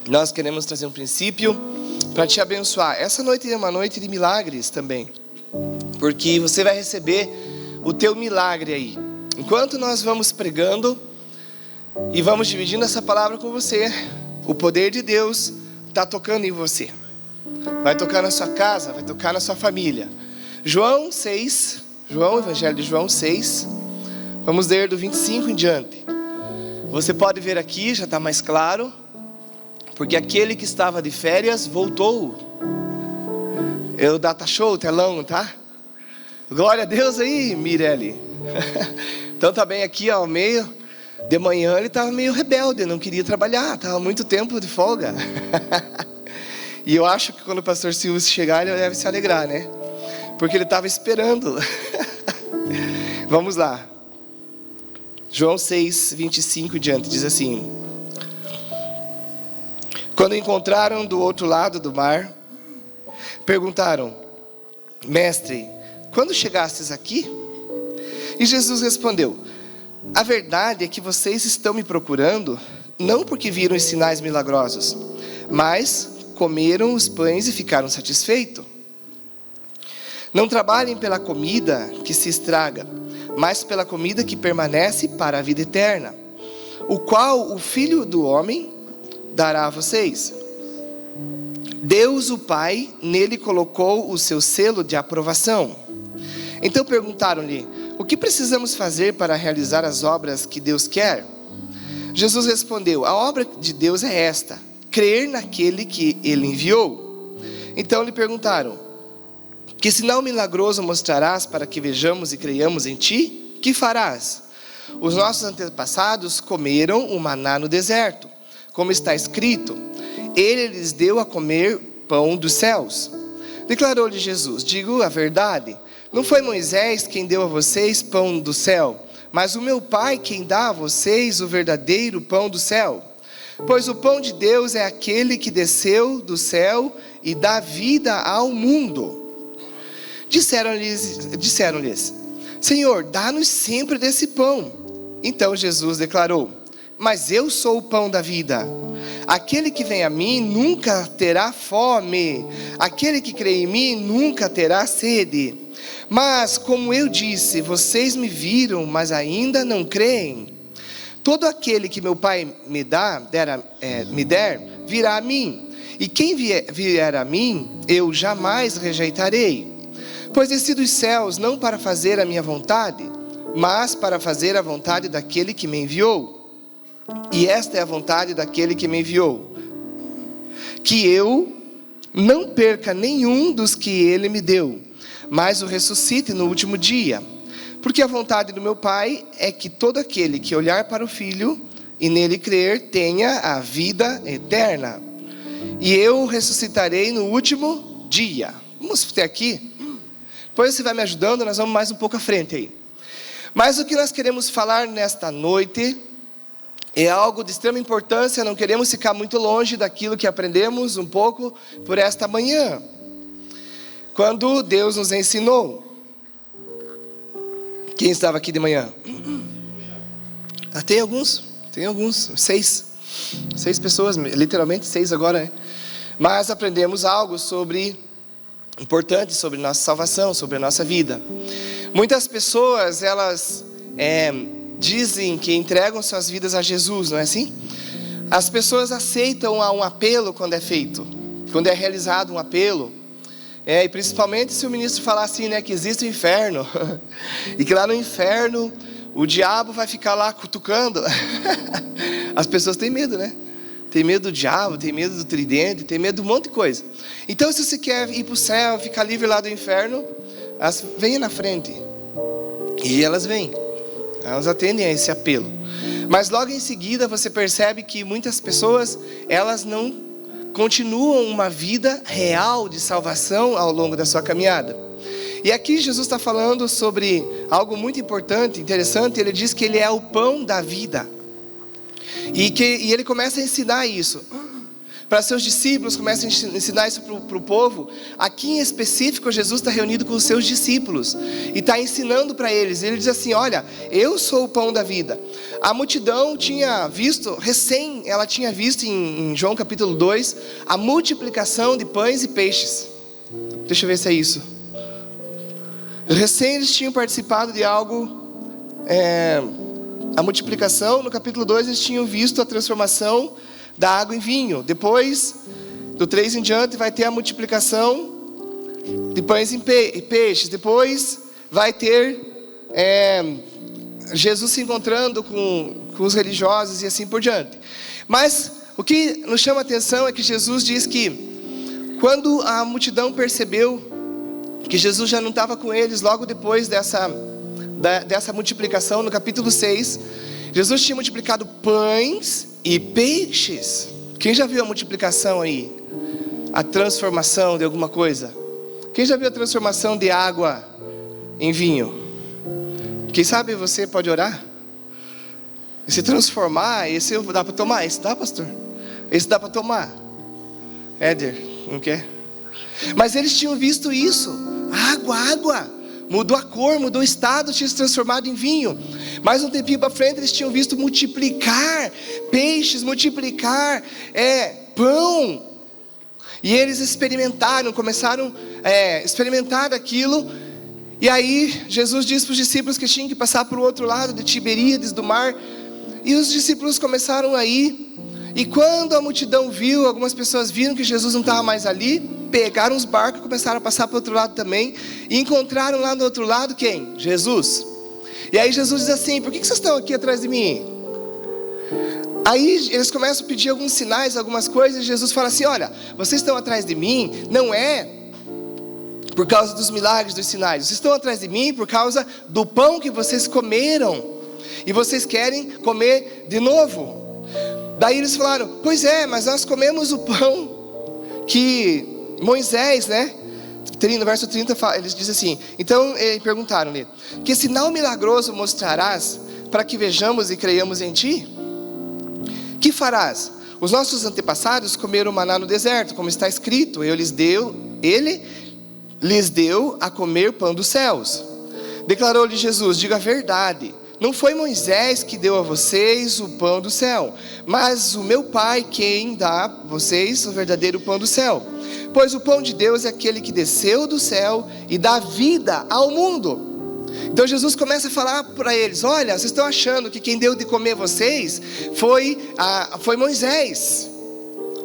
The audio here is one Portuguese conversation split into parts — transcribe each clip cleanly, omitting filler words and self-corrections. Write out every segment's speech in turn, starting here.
nós queremos trazer um princípio para te abençoar. Essa noite é uma noite de milagres também, porque você vai receber o teu milagre aí. Enquanto nós vamos pregando e vamos dividindo essa palavra com você, o poder de Deus está tocando em você. Vai tocar na sua casa, vai tocar na sua família. João 6, Evangelho de João 6, vamos ler do 25 em diante. Você pode ver aqui, já está mais claro, porque aquele que estava de férias voltou. Eu data show, telão, tá? Glória a Deus aí, Mirelle. Então tá bem aqui ao meio. De manhã ele estava meio rebelde, não queria trabalhar, estava muito tempo de folga. E eu acho que quando o pastor Silvio chegar, ele deve se alegrar, né? Porque ele estava esperando. Vamos lá. João 6, 25 e diante, diz assim: quando encontraram do outro lado do mar, perguntaram: Mestre, quando chegastes aqui? E Jesus respondeu: a verdade é que vocês estão me procurando, não porque viram os sinais milagrosos, mas comeram os pães e ficaram satisfeitos. Não trabalhem pela comida que se estraga, mas pela comida que permanece para a vida eterna, o qual o Filho do Homem dará a vocês. Deus, o Pai, nele colocou o seu selo de aprovação. Então perguntaram-lhe: o que precisamos fazer para realizar as obras que Deus quer? Jesus respondeu: a obra de Deus é esta, crer naquele que Ele enviou. Então lhe perguntaram: que sinal milagroso mostrarás para que vejamos e creiamos em ti? Que farás? Os nossos antepassados comeram o maná no deserto, como está escrito: Ele lhes deu a comer pão dos céus. Declarou-lhe Jesus: digo a verdade, não foi Moisés quem deu a vocês pão do céu, mas o meu Pai quem dá a vocês o verdadeiro pão do céu. Pois o pão de Deus é aquele que desceu do céu e dá vida ao mundo. Disseram-lhes: Senhor, dá-nos sempre desse pão. Então Jesus declarou: mas eu sou o pão da vida. Aquele que vem a mim nunca terá fome. Aquele que crê em mim nunca terá sede. Mas, como eu disse, vocês me viram, mas ainda não creem. Todo aquele que meu Pai me der, virá a mim. E quem vier a mim, eu jamais rejeitarei. Pois desci dos céus não para fazer a minha vontade, mas para fazer a vontade daquele que me enviou. E esta é a vontade daquele que me enviou: que eu não perca nenhum dos que ele me deu, mas o ressuscite no último dia. Porque a vontade do meu Pai é que todo aquele que olhar para o Filho e nele crer tenha a vida eterna. E eu ressuscitarei no último dia. Vamos até aqui? Depois você vai me ajudando, nós vamos mais um pouco à frente aí. Mas o que nós queremos falar nesta noite é algo de extrema importância. Não queremos ficar muito longe daquilo que aprendemos um pouco por esta manhã, quando Deus nos ensinou. Quem estava aqui de manhã? Tem alguns, 6 pessoas, literalmente 6 agora, né? Mas aprendemos algo importante sobre nossa salvação, sobre a nossa vida. Muitas pessoas, elas dizem que entregam suas vidas a Jesus, não é assim? As pessoas aceitam um apelo quando é feito, quando é realizado um apelo. E principalmente se o ministro falar assim, né, que existe o inferno, e que lá no inferno o diabo vai ficar lá cutucando. As pessoas têm medo, né? Tem medo do diabo, tem medo do tridente, tem medo de um monte de coisa. Então, se você quer ir para o céu, ficar livre lá do inferno, venha na frente. E elas vêm, elas atendem a esse apelo. Mas logo em seguida você percebe que muitas pessoas, elas não continuam uma vida real de salvação ao longo da sua caminhada. E aqui Jesus está falando sobre algo muito importante, interessante. Ele diz que Ele é o pão da vida. E ele começa a ensinar isso. para seus discípulos, começa a ensinar isso para o povo. Aqui em específico, Jesus está reunido com os seus discípulos e está ensinando para eles. Ele diz assim: olha, eu sou o pão da vida. A multidão tinha visto, ela tinha visto em João capítulo 2, a multiplicação de pães e peixes. Deixa eu ver se é isso. Recém eles tinham participado de algo, a multiplicação. No capítulo 2 eles tinham visto a transformação da água em vinho. Depois, do 3 em diante, vai ter a multiplicação de pães e peixes. Depois vai ter Jesus se encontrando com os religiosos e assim por diante. Mas o que nos chama a atenção é que Jesus diz que quando a multidão percebeu que Jesus já não estava com eles, logo depois dessa multiplicação, no capítulo 6, Jesus tinha multiplicado pães e peixes. Quem já viu a multiplicação aí? A transformação de alguma coisa? Quem já viu a transformação de água em vinho? Quem sabe você pode orar? E se transformar, esse dá para tomar? Esse dá, pastor? Esse dá para tomar? Éder, não quer? Mas eles tinham visto isso. Água. Mudou a cor, mudou o estado, tinha se transformado em vinho. Mais um tempinho para frente eles tinham visto multiplicar peixes, multiplicar pão. E eles começaram a experimentar aquilo. E aí Jesus disse para os discípulos que tinham que passar para o outro lado de Tiberíades, do mar. E os discípulos começaram a ir. E quando a multidão viu, algumas pessoas viram que Jesus não estava mais ali, pegaram os barcos e começaram a passar para o outro lado também. E encontraram lá do outro lado quem? Jesus. E aí Jesus diz assim: por que vocês estão aqui atrás de mim? Aí eles começam a pedir alguns sinais, algumas coisas. E Jesus fala assim: olha, vocês estão atrás de mim, não é por causa dos milagres, dos sinais. Vocês estão atrás de mim por causa do pão que vocês comeram. E vocês querem comer de novo. Daí eles falaram: pois é, mas nós comemos o pão que Moisés, no verso 30, eles dizem assim. Então perguntaram-lhe: que sinal milagroso mostrarás para que vejamos e creiamos em ti? Que farás? Os nossos antepassados comeram maná no deserto, como está escrito: ele lhes deu a comer pão dos céus. Declarou-lhe Jesus: diga a verdade. Não foi Moisés que deu a vocês o pão do céu, mas o meu Pai quem dá a vocês o verdadeiro pão do céu. Pois o pão de Deus é aquele que desceu do céu e dá vida ao mundo. Então Jesus começa a falar para eles: olha, vocês estão achando que quem deu de comer vocês foi Moisés.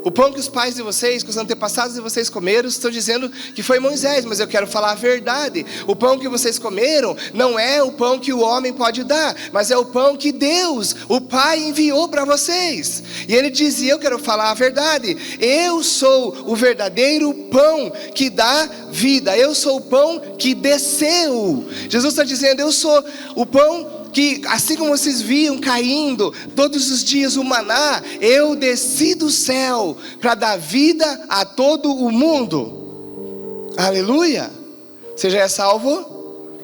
O pão que os pais de vocês, que os antepassados de vocês comeram, estão dizendo que foi Moisés, mas eu quero falar a verdade. O pão que vocês comeram não é o pão que o homem pode dar, mas é o pão que Deus, o Pai, enviou para vocês. E ele dizia: eu quero falar a verdade. Eu sou o verdadeiro pão que dá vida. Eu sou o pão que desceu. Jesus está dizendo: eu sou o pão que, assim como vocês viam caindo todos os dias o maná, eu desci do céu para dar vida a todo o mundo. Aleluia. Você já é salvo?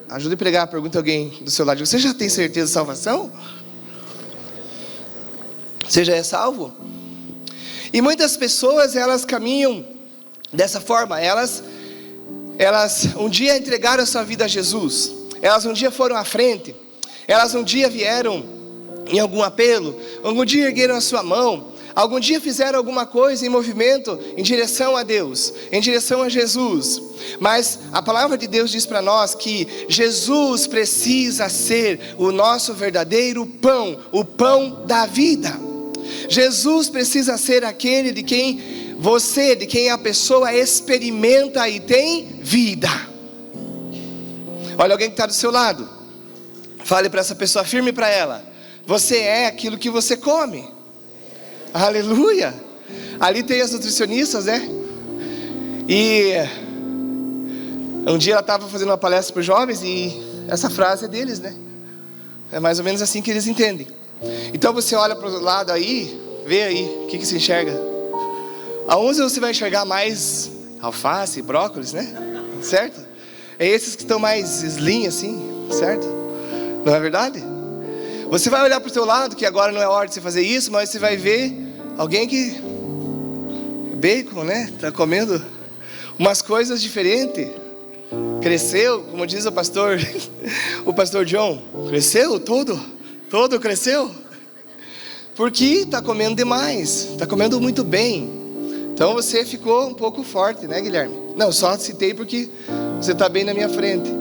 Ajuda a pregar. Pergunta alguém do seu lado: você já tem certeza de salvação? Você já é salvo? E muitas pessoas, elas caminham dessa forma. Elas um dia entregaram a sua vida a Jesus. Elas um dia foram à frente. Elas um dia vieram em algum apelo. Algum dia ergueram a sua mão. Algum dia fizeram alguma coisa em movimento em direção a Deus, em direção a Jesus. Mas a palavra de Deus diz para nós que Jesus precisa ser o nosso verdadeiro pão, o pão da vida. Jesus precisa ser aquele de quem a pessoa experimenta e tem vida. Olha alguém que está do seu lado. Fale para essa pessoa, afirme para ela: você é aquilo que você come. Aleluia. Ali tem as nutricionistas, E um dia ela estava fazendo uma palestra para os jovens e essa frase é deles, É mais ou menos assim que eles entendem. Então você olha para o lado aí, vê aí, o que se enxerga? Aonde você vai enxergar mais alface, brócolis, Certo? É esses que estão mais slim assim, certo? Não é verdade? Você vai olhar para o seu lado, que agora não é hora de você fazer isso, mas você vai ver alguém que bacon, né? Tá comendo umas coisas diferentes. Cresceu, como diz o pastor John, cresceu todo cresceu. Porque está comendo demais, está comendo muito bem. Então você ficou um pouco forte, né, Guilherme? Não, só citei porque você está bem na minha frente.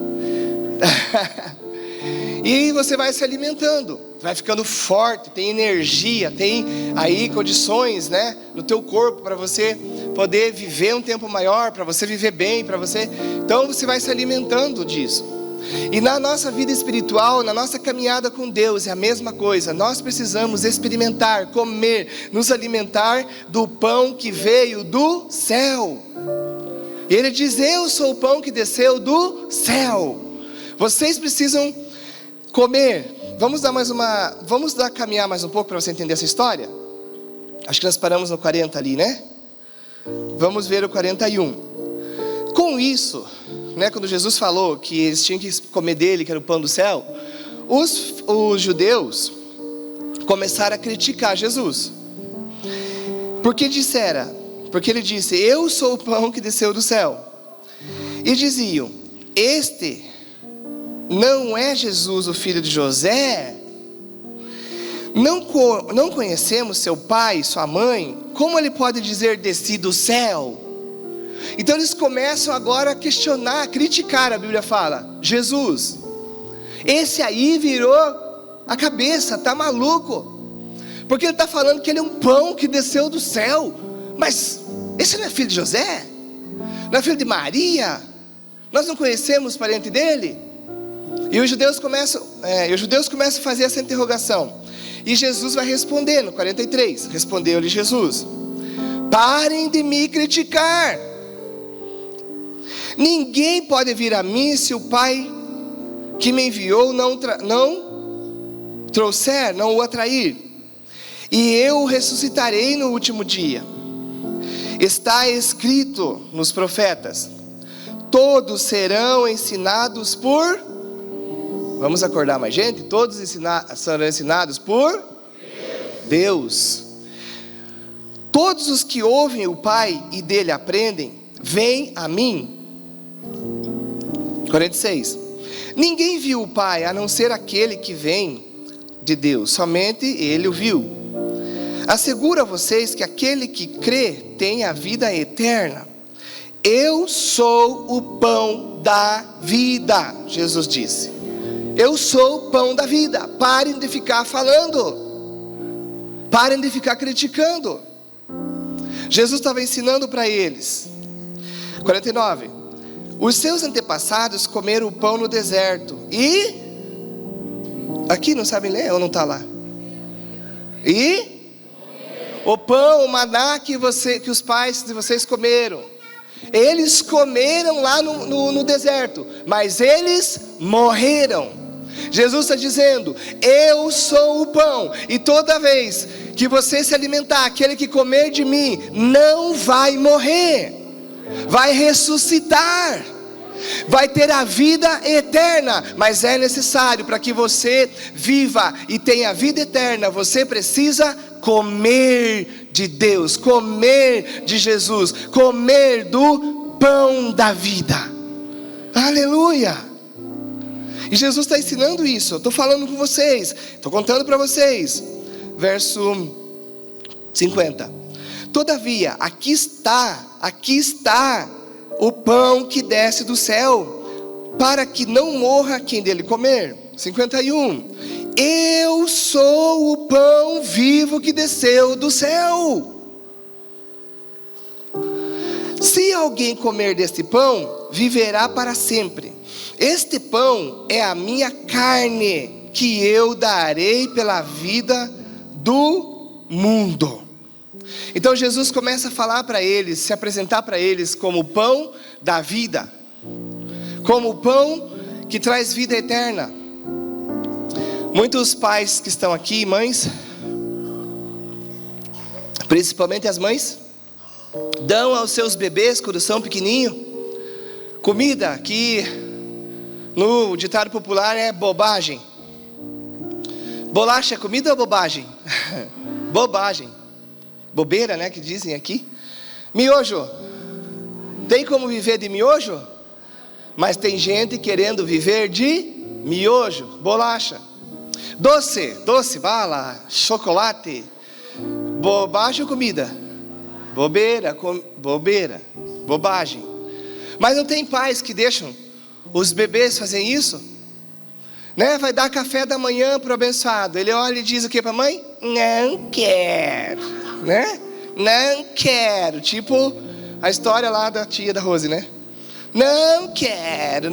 E você vai se alimentando, vai ficando forte, tem energia, tem aí condições, né, no teu corpo para você poder viver um tempo maior, para você viver bem, para você. Então você vai se alimentando disso. E na nossa vida espiritual, na nossa caminhada com Deus, é a mesma coisa. Nós precisamos experimentar, comer, nos alimentar do pão que veio do céu. E ele diz: eu sou o pão que desceu do céu. Vocês precisam comer. Vamos caminhar mais um pouco para você entender essa história? Acho que nós paramos no 40 ali, né? Vamos ver o 41. Com isso, né, quando Jesus falou que eles tinham que comer dele, que era o pão do céu, os judeus começaram a criticar Jesus. Porque ele disse: eu sou o pão que desceu do céu. E diziam: este não é Jesus, o filho de José? Não conhecemos seu pai, sua mãe? Como ele pode dizer desci do céu? Então eles começam agora a questionar, a criticar. A Bíblia fala: Jesus, esse aí virou a cabeça, está maluco, porque ele está falando que ele é um pão que desceu do céu. Mas esse não é filho de José? Não é filho de Maria? Nós não conhecemos parente dele? E os judeus começam a fazer essa interrogação. E Jesus vai responder no 43. Respondeu-lhe Jesus: parem de me criticar. Ninguém pode vir a mim se o Pai que me enviou não trouxer, não o atrair. E eu o ressuscitarei no último dia. Está escrito nos profetas: todos serão ensinados por... Vamos acordar mais gente? Todos serão ensinados por Deus. Todos os que ouvem o Pai e dele aprendem, vêm a mim. 46. Ninguém viu o Pai, a não ser aquele que vem de Deus. Somente ele o viu. Asseguro a vocês que aquele que crê tem a vida eterna. Eu sou o pão da vida, Jesus disse. Eu sou o pão da vida. Parem de ficar falando. Parem de ficar criticando. Jesus estava ensinando para eles. 49. Os seus antepassados comeram o pão no deserto. E... aqui não sabem ler ou não está lá? E... o pão, o maná que os pais de vocês comeram. Eles comeram lá no deserto, mas eles morreram. Jesus está dizendo: eu sou o pão, e toda vez que você se alimentar, aquele que comer de mim não vai morrer, vai ressuscitar, vai ter a vida eterna. Mas é necessário, para que você viva e tenha vida eterna, você precisa comer de Deus, comer de Jesus, comer do pão da vida. Aleluia! E Jesus está ensinando isso. Eu estou falando com vocês, estou contando para vocês. Verso 50. Todavia, aqui está o pão que desce do céu, para que não morra quem dele comer. 51. Eu sou o pão vivo que desceu do céu. Se alguém comer deste pão, viverá para sempre. Este pão é a minha carne, que eu darei pela vida do mundo. Então Jesus começa a falar para eles, se apresentar para eles como o pão da vida, como o pão que traz vida eterna. Muitos pais que estão aqui, mães, principalmente as mães, dão aos seus bebês, quando são pequenininhos, comida que no ditado popular é bobagem. Bolacha é comida ou bobagem? Bobagem. Bobeira, né, que dizem aqui. Miojo. Tem como viver de miojo? Mas tem gente querendo viver de miojo, bolacha. Doce, bala, chocolate. Bobagem ou comida? Bobeira, bobagem. Mas não tem pais que deixam os bebês fazerem isso? Né? Vai dar café da manhã para o abençoado. Ele olha e diz o que para a mãe? Não quero, né? Não quero. Tipo a história lá da tia da Rose, né? Não quero.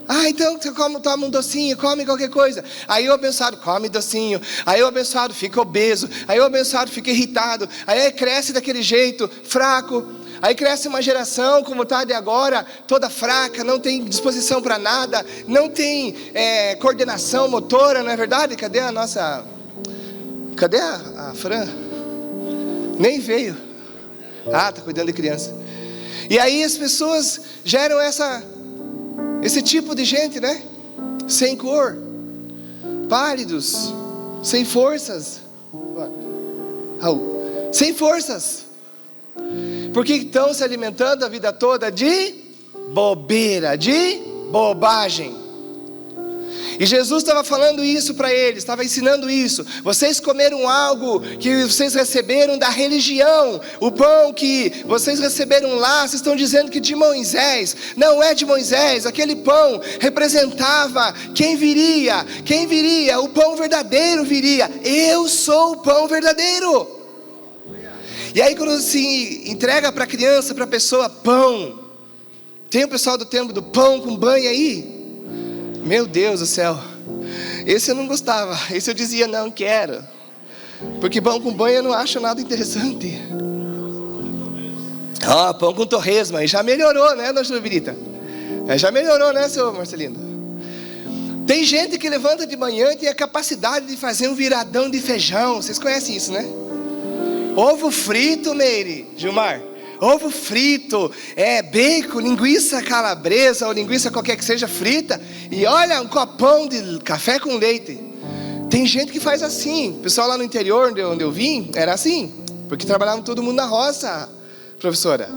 Ah, então você toma um docinho, come qualquer coisa. Aí o abençoado come docinho. Aí o abençoado fica obeso. Aí o abençoado fica irritado. Aí cresce daquele jeito, fraco. Aí cresce uma geração como está de agora, toda fraca, não tem disposição para nada, não tem coordenação motora, não é verdade? Cadê a Fran? Nem veio. Ah, está cuidando de criança. E aí as pessoas geram esse tipo de gente, né? Sem cor, pálidos, sem forças. Sem forças. Porque estão se alimentando a vida toda de bobeira, de bobagem. E Jesus estava falando isso para eles, estava ensinando isso. Vocês comeram algo que vocês receberam da religião. O pão que vocês receberam lá, vocês estão dizendo que de Moisés. Não é de Moisés, aquele pão representava quem viria. Quem viria? O pão verdadeiro viria. Eu sou o pão verdadeiro. E aí quando se entrega para a criança, para a pessoa, pão. Tem o pessoal do tempo do pão com banho aí? Meu Deus do céu. Esse eu não gostava. Esse eu dizia, não quero. Porque pão com banho eu não acho nada interessante. Pão com torresmo. Aí já melhorou, né, dona Jubilita? Já melhorou, né, seu Marcelino? Tem gente que levanta de manhã e tem a capacidade de fazer um viradão de feijão. Vocês conhecem isso, né? Ovo frito, Meire, Gilmar. Ovo frito, bacon, linguiça calabresa ou linguiça qualquer que seja frita. E olha, um copão de café com leite. Tem gente que faz assim. O pessoal lá no interior, onde eu vim, era assim. Porque trabalhava todo mundo na roça, professora.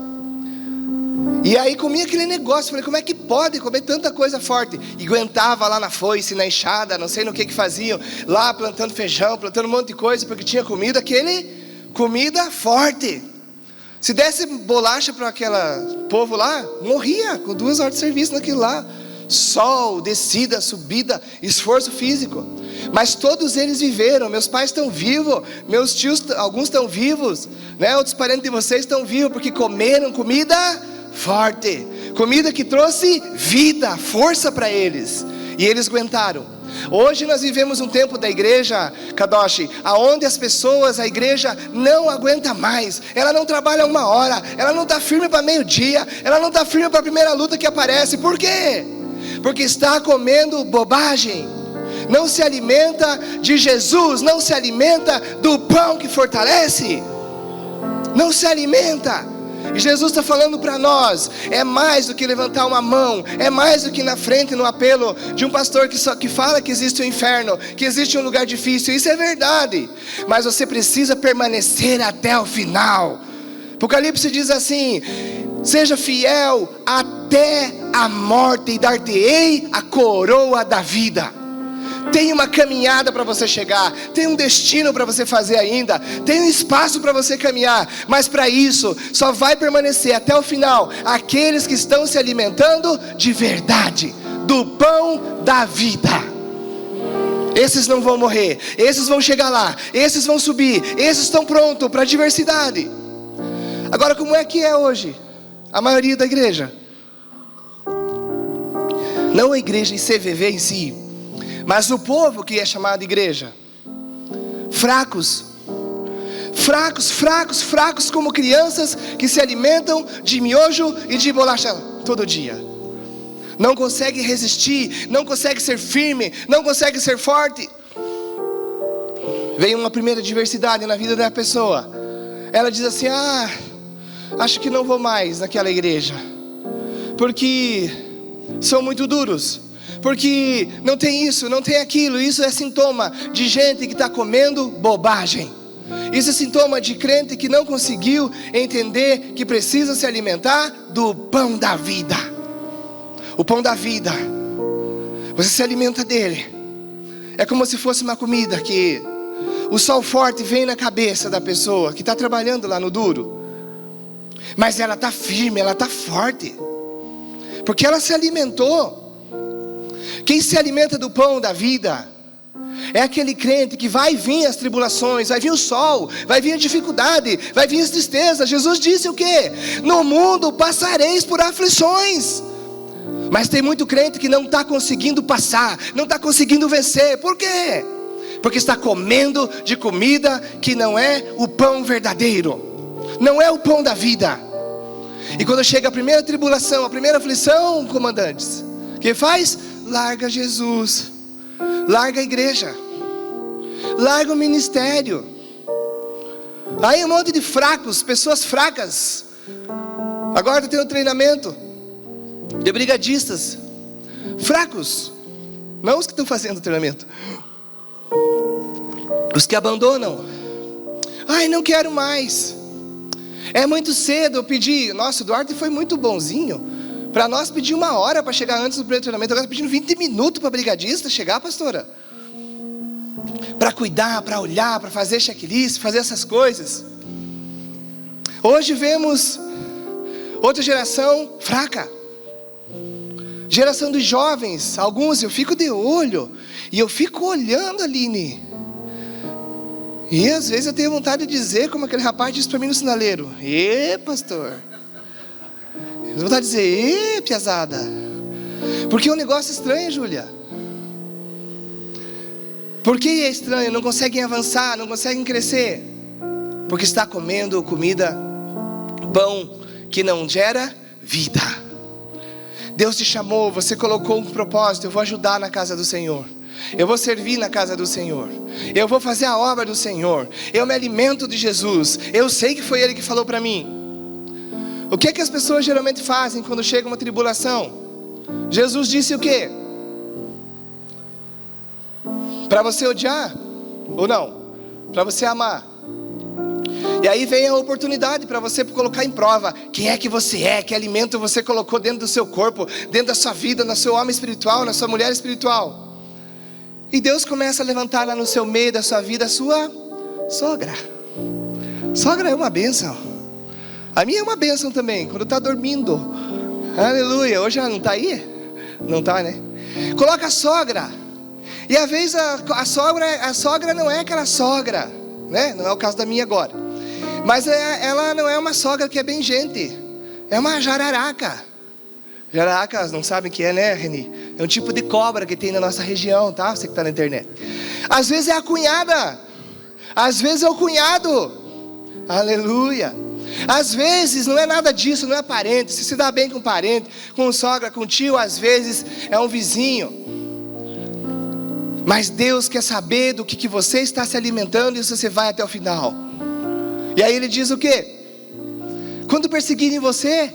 E aí comia aquele negócio. Falei, como é que pode comer tanta coisa forte? E aguentava lá na foice, na enxada, não sei no que faziam. Lá plantando feijão, plantando um monte de coisa. Porque tinha comida comida forte. Se desse bolacha para aquele povo lá, morria com 2 horas de serviço naquilo lá. Sol, descida, subida, esforço físico. Mas todos eles viveram. Meus pais estão vivos, meus tios, alguns estão vivos, né? Outros parentes de vocês estão vivos, porque comeram comida forte, comida que trouxe vida, força para eles. E eles aguentaram. Hoje nós vivemos um tempo da igreja, Kadoshi, aonde as pessoas, a igreja não aguenta mais. Ela não trabalha 1 hora, ela não está firme para meio-dia, ela não está firme para a primeira luta que aparece. Por quê? Porque está comendo bobagem. Não se alimenta de Jesus, não se alimenta do pão que fortalece. Não se alimenta. E Jesus está falando para nós, é mais do que levantar uma mão, é mais do que na frente, no apelo de um pastor que fala que existe um inferno, que existe um lugar difícil. Isso é verdade, mas você precisa permanecer até o final. Apocalipse diz assim: seja fiel até a morte e dar-te-ei a coroa da vida. Tem uma caminhada para você chegar, tem um destino para você fazer ainda, tem um espaço para você caminhar, mas para isso só vai permanecer até o final aqueles que estão se alimentando de verdade, do pão da vida. Esses não vão morrer, esses vão chegar lá, esses vão subir, esses estão prontos para a diversidade. Agora, como é que é hoje a maioria da igreja? Não a igreja em CVV em si, mas o povo que é chamado de igreja. Fracos como crianças que se alimentam de miojo e de bolacha todo dia. Não consegue resistir, não consegue ser firme, não consegue ser forte. Vem uma primeira adversidade na vida da pessoa. Ela diz assim: acho que não vou mais naquela igreja, porque são muito duros, porque não tem isso, não tem aquilo. Isso é sintoma de gente que está comendo bobagem. Isso é sintoma de crente que não conseguiu entender que precisa se alimentar do pão da vida. O pão da vida, você se alimenta dele. É como se fosse uma comida que o sol forte vem na cabeça da pessoa que está trabalhando lá no duro, mas ela está firme, ela está forte, porque ela se alimentou. Quem se alimenta do pão da vida é aquele crente que vai vir as tribulações, vai vir o sol, vai vir a dificuldade, vai vir as tristezas. Jesus disse o quê? No mundo passareis por aflições. Mas tem muito crente que não está conseguindo passar, não está conseguindo vencer. Por quê? Porque está comendo de comida que não é o pão verdadeiro, não é o pão da vida. E quando chega a primeira tribulação, a primeira aflição, comandantes, o que faz? Larga Jesus, larga a igreja, larga o ministério. Aí um monte de fracos, pessoas fracas. Agora está tendo treinamento de brigadistas fracos, não os que estão fazendo treinamento, os que abandonam. Ai, não quero mais, é muito cedo. Eu pedi, nossa, o Duarte foi muito bonzinho. Para nós pedir 1 hora para chegar antes do primeiro treinamento. Agora está pedindo 20 minutos para brigadista chegar, pastora. Para cuidar, para olhar, para fazer checklist, fazer essas coisas. Hoje vemos outra geração fraca. Geração dos jovens. Alguns eu fico de olho. E eu fico olhando, Aline. E às vezes eu tenho vontade de dizer, como aquele rapaz disse para mim no sinaleiro: ê, pastor. Eu vou dizer, ê, piazada. Porque é um negócio estranho, Júlia. Por que é estranho? Não conseguem avançar, não conseguem crescer. Porque está comendo comida, pão que não gera vida. Deus te chamou, você colocou um propósito. Eu vou ajudar na casa do Senhor, eu vou servir na casa do Senhor, eu vou fazer a obra do Senhor. Eu me alimento de Jesus. Eu sei que foi Ele que falou para mim. O que é que as pessoas geralmente fazem quando chega uma tribulação? Jesus disse o quê? Para você odiar ou não? Para você amar. E aí vem a oportunidade para você colocar em prova quem é que você é, que alimento você colocou dentro do seu corpo, dentro da sua vida, no seu homem espiritual, na sua mulher espiritual. E Deus começa a levantar lá no seu meio da sua vida a sua sogra. Sogra é uma bênção. A minha é uma bênção também, quando está dormindo. Aleluia. Hoje ela não está aí? Não está, né? Coloca a sogra. E às vezes a sogra não é aquela sogra, né? Não é o caso da minha agora. Mas ela não é uma sogra que é bem gente. É uma jararaca. Jararacas não sabem o que é, né, Reni? É um tipo de cobra que tem na nossa região, tá? Você que está na internet. Às vezes é a cunhada. Às vezes é o cunhado. Aleluia. Às vezes não é nada disso, não é parente. Se se dá bem com parente, com sogra, com tio, às vezes é um vizinho. Mas Deus quer saber do que você está se alimentando, e você vai até o final. E aí Ele diz o quê? Quando perseguirem você,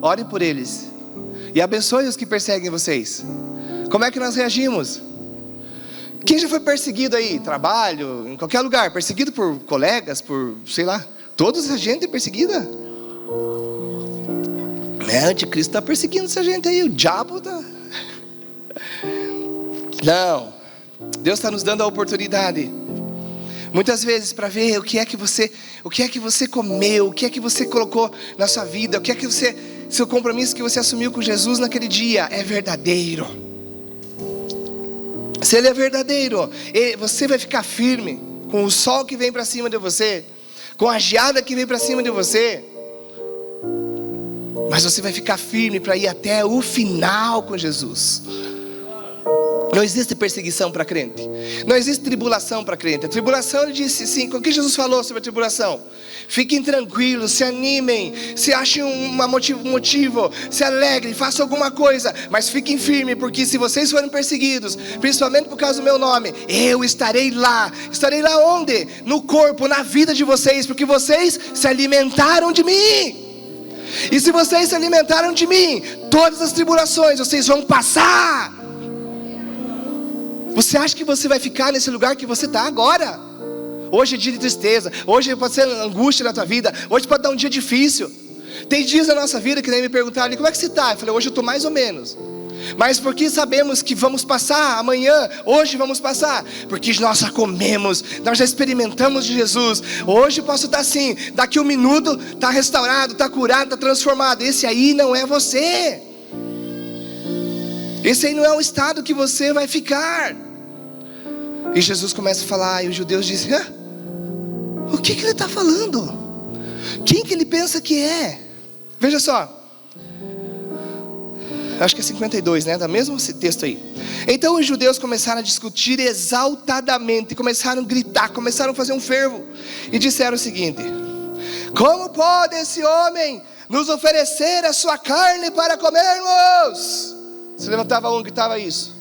ore por eles e abençoe os que perseguem vocês. Como é que nós reagimos? Quem já foi perseguido aí? Trabalho, em qualquer lugar, perseguido por colegas, por, sei lá. Toda essa gente é perseguida. O anticristo está perseguindo essa gente aí. O diabo está. Não. Deus está nos dando a oportunidade. Muitas vezes para ver o que é que você comeu, o que é que você colocou na sua vida, o que é que seu compromisso que você assumiu com Jesus naquele dia é verdadeiro. Se ele é verdadeiro, você vai ficar firme com o sol que vem para cima de você, com a geada que vem para cima de você. Mas você vai ficar firme para ir até o final com Jesus. Não existe perseguição para crente. Não existe tribulação para crente. A tribulação, ele disse sim. O que Jesus falou sobre a tribulação? Fiquem tranquilos, se animem, se achem um motivo, se alegrem, façam alguma coisa, mas fiquem firmes, porque se vocês forem perseguidos, principalmente por causa do meu nome, eu estarei lá. Estarei lá onde? No corpo, na vida de vocês, porque vocês se alimentaram de mim. E se vocês se alimentaram de mim, todas as tribulações vocês vão passar. Você acha que você vai ficar nesse lugar que você está agora? Hoje é dia de tristeza, hoje pode ser angústia na tua vida, hoje pode dar um dia difícil. Tem dias na nossa vida que nem me perguntaram ali, como é que você está? Eu falei, hoje eu estou mais ou menos. Mas porque sabemos que vamos passar amanhã, hoje vamos passar, porque nós já comemos, nós já experimentamos de Jesus. Hoje posso estar assim, daqui um minuto está restaurado, está curado, está transformado. Esse aí não é você. Esse aí não é o estado que você vai ficar. E Jesus começa a falar, e os judeus dizem, o que ele está falando? Quem que ele pensa que é? Veja só, acho que é 52, né? Da mesmo texto aí. Então os judeus começaram a discutir exaltadamente, começaram a gritar, começaram a fazer um fervo, e disseram o seguinte: como pode esse homem nos oferecer a sua carne para comermos? Se levantava um e gritava isso.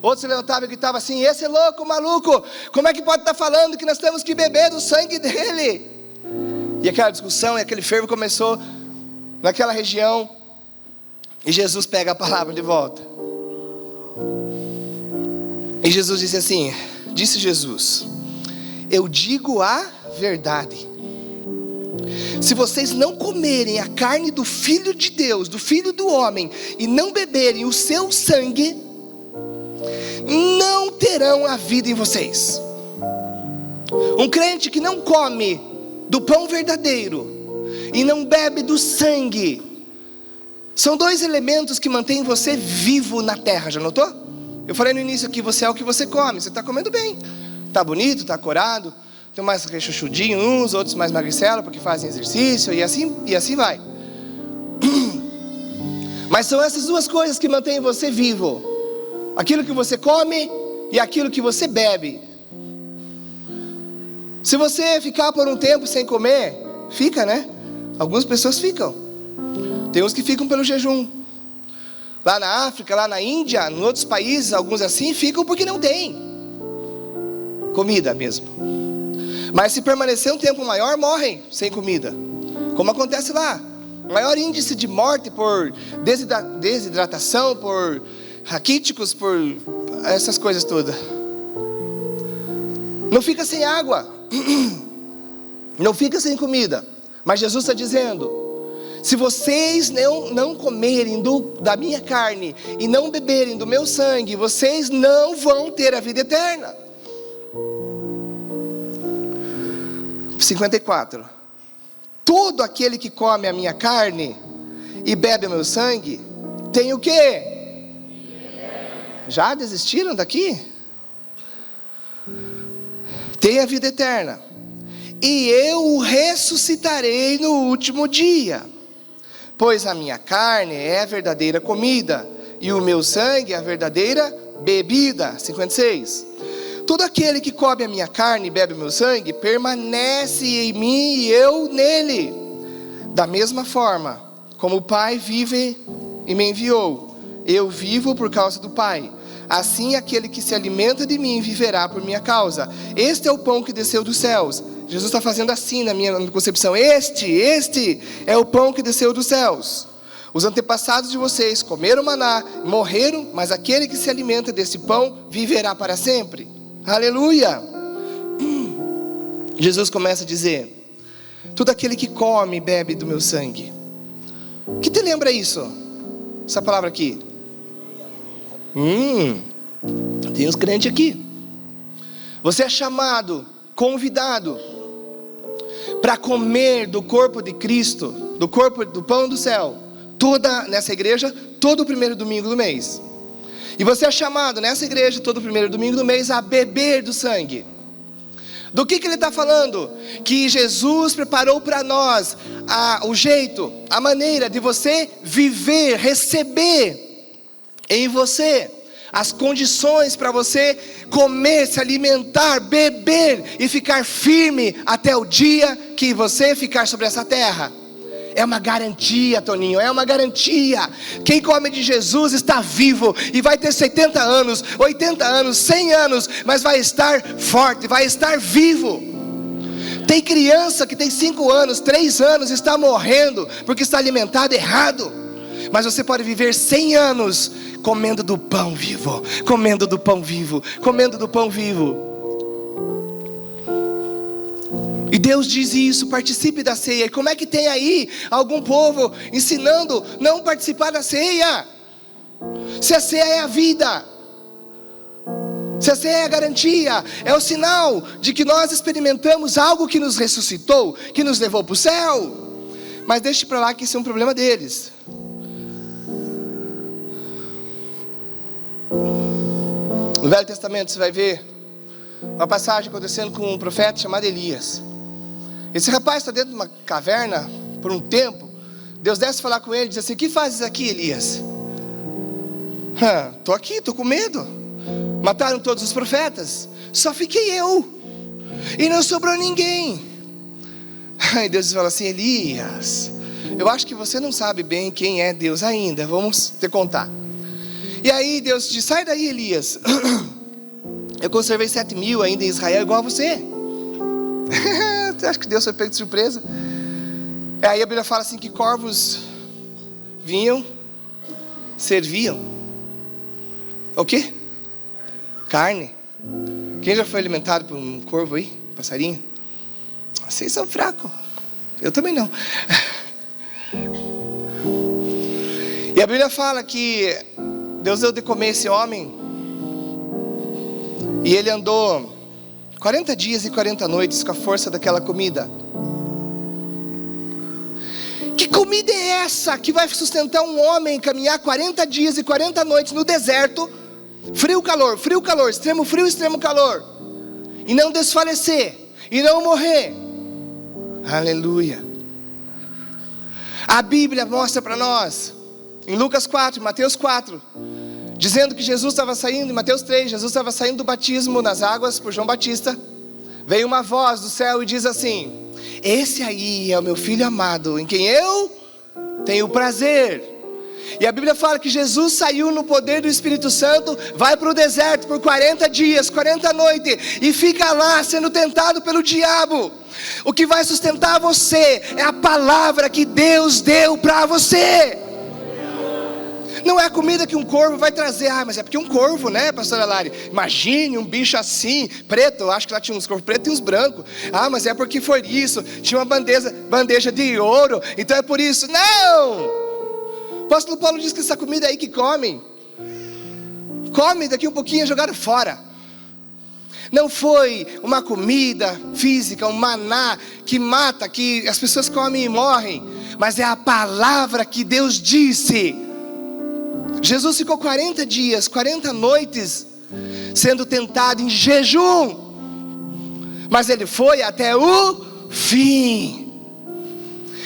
Outro se levantava e gritava assim: esse é louco, maluco, como é que pode estar falando que nós temos que beber do sangue dele? E aquela discussão e aquele fervo começou naquela região. E Jesus pega a palavra de volta. E Jesus disse assim, disse Jesus: eu digo a verdade. Se vocês não comerem a carne do Filho de Deus, do Filho do homem, e não beberem o seu sangue, não terão a vida em vocês. Um crente que não come do pão verdadeiro e não bebe do sangue, são dois elementos que mantêm você vivo na terra, já notou? Eu falei no início aqui, você é o que você come, você está comendo bem, está bonito, está corado, tem mais rechuchudinho uns, outros mais magricelos porque fazem exercício, e assim vai. Mas são essas duas coisas que mantêm você vivo: aquilo que você come e aquilo que você bebe. Se você ficar por um tempo sem comer, fica, né? Algumas pessoas ficam. Tem uns que ficam pelo jejum. Lá na África, lá na Índia, em outros países, alguns assim ficam porque não tem comida mesmo. Mas se permanecer um tempo maior, morrem sem comida, como acontece lá. Maior índice de morte por desidratação, por raquíticos, por essas coisas todas. Não fica sem água, não fica sem comida. Mas Jesus está dizendo: se vocês não comerem da minha carne e não beberem do meu sangue, vocês não vão ter a vida eterna. 54. Todo aquele que come a minha carne e bebe o meu sangue tem o quê? Já desistiram daqui? Tem a vida eterna. E eu o ressuscitarei no último dia. Pois a minha carne é a verdadeira comida, e o meu sangue é a verdadeira bebida. 56. Todo aquele que come a minha carne e bebe o meu sangue, permanece em mim e eu nele. Da mesma forma, como o Pai vive e me enviou, eu vivo por causa do Pai. Assim aquele que se alimenta de mim viverá por minha causa. Este é o pão que desceu dos céus. Jesus está fazendo assim na minha concepção: este é o pão que desceu dos céus. Os antepassados de vocês comeram maná, morreram, mas aquele que se alimenta desse pão viverá para sempre. Aleluia! Jesus começa a dizer: todo aquele que come e bebe do meu sangue. Que te lembra isso? Essa palavra aqui. Tem uns crentes aqui. Você é chamado, convidado para comer do corpo de Cristo, do corpo do pão do céu, nessa igreja, todo o primeiro domingo do mês. E você é chamado nessa igreja, todo o primeiro domingo do mês, a beber do sangue. Do que ele está falando? Que Jesus preparou para nós o jeito, a maneira de você viver, receber em você as condições para você comer, se alimentar, beber e ficar firme até o dia que você ficar sobre essa terra. É uma garantia, Toninho, é uma garantia. Quem come de Jesus está vivo e vai ter 70 anos, 80 anos, 100 anos, mas vai estar forte, vai estar vivo. Tem criança que tem 5 anos, 3 anos, está morrendo porque está alimentado errado. Mas você pode viver 100 anos comendo do pão vivo, comendo do pão vivo, comendo do pão vivo. E Deus diz isso: participe da ceia. E como é que tem aí algum povo ensinando não participar da ceia? Se a ceia é a vida, se a ceia é a garantia, é o sinal de que nós experimentamos algo que nos ressuscitou, que nos levou para o céu. Mas deixe para lá que isso é um problema deles. No Velho Testamento você vai ver uma passagem acontecendo com um profeta chamado Elias. Esse rapaz está dentro de uma caverna por um tempo. Deus desce falar com ele e diz assim: o que fazes aqui, Elias? Estou aqui, estou com medo. Mataram todos os profetas, só fiquei eu, e não sobrou ninguém. Aí Deus fala assim: Elias, eu acho que você não sabe bem quem é Deus ainda, vamos te contar. E aí Deus diz: sai daí, Elias, eu conservei 7.000 ainda em Israel igual a você. Você acha que Deus foi pego de surpresa? Aí a Bíblia fala assim que corvos vinham, serviam. O quê? Carne. Quem já foi alimentado por um corvo aí? Passarinho? Vocês são fracos. Eu também não. E a Bíblia fala que Deus deu de comer esse homem, e ele andou 40 dias e 40 noites com a força daquela comida. Que comida é essa que vai sustentar um homem caminhar 40 dias e 40 noites no deserto, frio, calor, extremo frio, extremo calor, e não desfalecer, e não morrer? Aleluia. A Bíblia mostra para nós, em Lucas 4, Mateus 4, dizendo que Jesus estava saindo, em Mateus 3, Jesus estava saindo do batismo nas águas por João Batista. Veio uma voz do céu e diz assim: esse aí é o meu filho amado, em quem eu tenho prazer. E a Bíblia fala que Jesus saiu no poder do Espírito Santo, vai para o deserto por 40 dias, 40 noites, e fica lá sendo tentado pelo diabo. O que vai sustentar você é a palavra que Deus deu para você. Não é a comida que um corvo vai trazer. Mas é porque um corvo, né, pastora Lari? Imagine um bicho assim, preto. Eu acho que lá tinha uns corvos pretos e uns brancos. Mas é porque foi isso. Tinha uma bandeja de ouro, então é por isso. Não! O apóstolo Paulo diz que essa comida aí que come, daqui um pouquinho é jogada fora. Não foi uma comida física, um maná que mata, que as pessoas comem e morrem, mas é a palavra que Deus disse. Jesus ficou 40 dias, 40 noites sendo tentado em jejum, mas ele foi até o fim.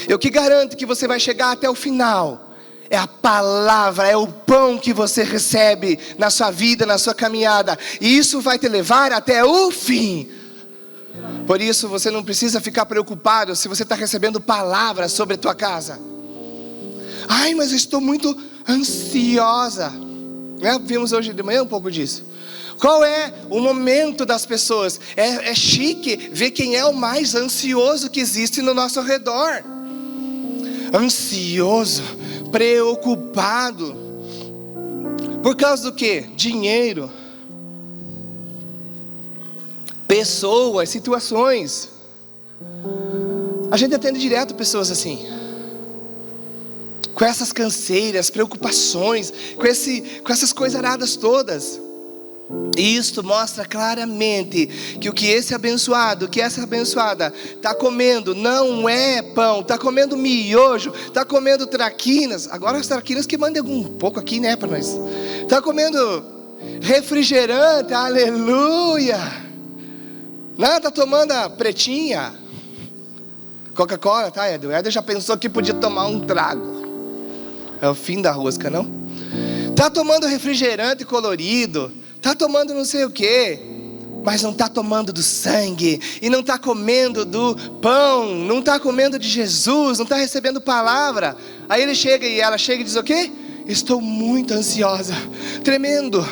Eu que garanto que você vai chegar até o final. É a palavra, é o pão que você recebe na sua vida, na sua caminhada, e isso vai te levar até o fim. Por isso você não precisa ficar preocupado se você está recebendo palavras sobre a tua casa. Mas eu estou muito ansiosa, né? Vimos hoje de manhã um pouco disso. Qual é o momento das pessoas? É chique ver quem é o mais ansioso que existe no nosso redor. Ansioso, preocupado. Por causa do quê? Dinheiro, pessoas, situações. A gente atende direto pessoas assim, com essas canseiras, preocupações, com essas coisaradas todas. E isto mostra claramente que o que esse abençoado, que essa abençoada está comendo não é pão, está comendo miojo, está comendo traquinas. Agora as traquinas que mandem um pouco aqui, né, para nós. Está comendo refrigerante, aleluia. Não, está tomando a pretinha, Coca-Cola, tá, Edu? Eder já pensou que podia tomar um trago. É o fim da rosca, não? Está tomando refrigerante colorido, está tomando não sei o que, mas não está tomando do sangue, e não está comendo do pão, não está comendo de Jesus, não está recebendo palavra. Aí ele chega e ela chega e diz o quê? Estou muito ansiosa, tremendo.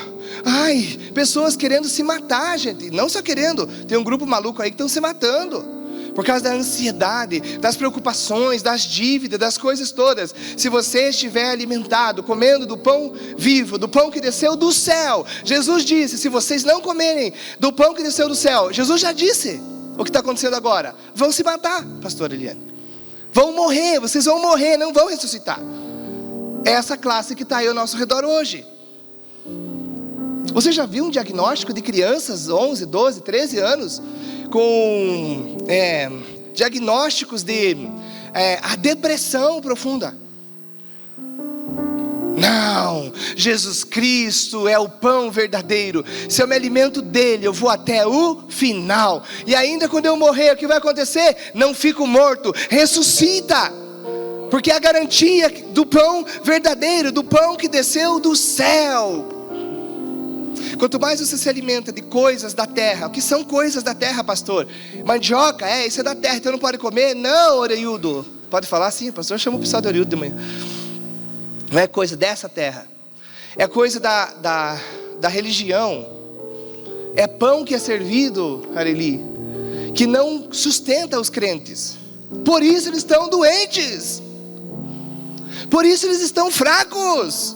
Pessoas querendo se matar, gente. Não só querendo, tem um grupo maluco aí que estão se matando por causa da ansiedade, das preocupações, das dívidas, das coisas todas. Se você estiver alimentado, comendo do pão vivo, do pão que desceu do céu, Jesus disse, se vocês não comerem do pão que desceu do céu, Jesus já disse, o que está acontecendo agora? Vão se matar, pastor Eliane. Vão morrer, vocês vão morrer, não vão ressuscitar. É essa classe que está aí ao nosso redor hoje. Você já viu um diagnóstico de crianças, 11, 12, 13 anos, com diagnósticos de a depressão profunda? Não, Jesus Cristo é o pão verdadeiro. Se eu me alimento dele, eu vou até o final. E ainda quando eu morrer, o que vai acontecer? Não fico morto, ressuscita. Porque é a garantia do pão verdadeiro, do pão que desceu do céu. Quanto mais você se alimenta de coisas da terra. O que são coisas da terra, pastor? Mandioca, isso é da terra, então não pode comer? Não, Oreiudo. Pode falar sim, pastor, chama o pessoal de Oreiudo de manhã. Não é coisa dessa terra. É coisa da religião. É pão que é servido, Areli, que não sustenta os crentes. Por isso eles estão doentes. Por isso eles estão fracos.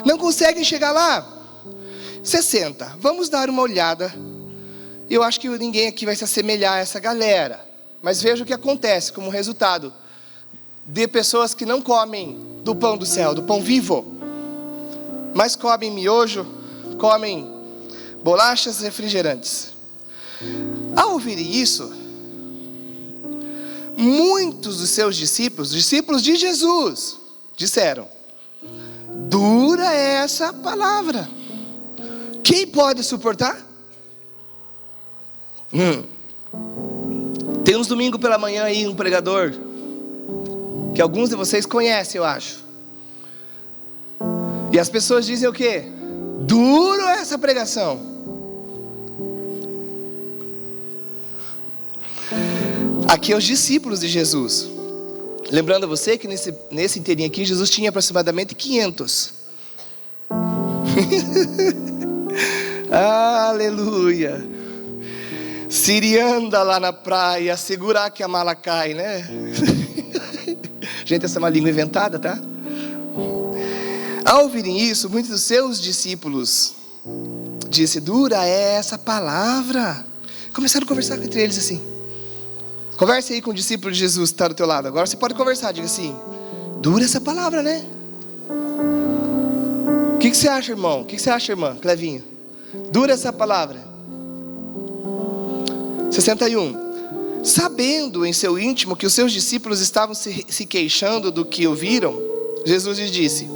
Não conseguem chegar lá. 60. Vamos dar uma olhada. Eu acho que ninguém aqui vai se assemelhar a essa galera. Mas veja o que acontece como resultado de pessoas que não comem do pão do céu, do pão vivo, mas comem miojo, comem bolachas e refrigerantes. Ao ouvirem isso, muitos dos seus discípulos de Jesus, disseram: dura é essa palavra. Quem pode suportar? Tem uns domingos pela manhã aí um pregador que alguns de vocês conhecem, eu acho. E as pessoas dizem o quê? Duro essa pregação. Aqui é os discípulos de Jesus. Lembrando a você que nesse inteirinho aqui, Jesus tinha aproximadamente 500. Aleluia. Sirianda lá na praia, segurar que a mala cai, né? Gente, essa é uma língua inventada, tá? Ao ouvirem isso, muitos dos seus discípulos disse: dura é essa palavra. Começaram a conversar entre eles assim. Converse aí com o discípulo de Jesus que está do teu lado. Agora você pode conversar, diga assim: dura essa palavra, né? O que você acha, irmão? O que você acha, irmã? Clevinho, dura essa palavra. 61. Sabendo em seu íntimo que os seus discípulos estavam se queixando do que ouviram, Jesus lhes disse: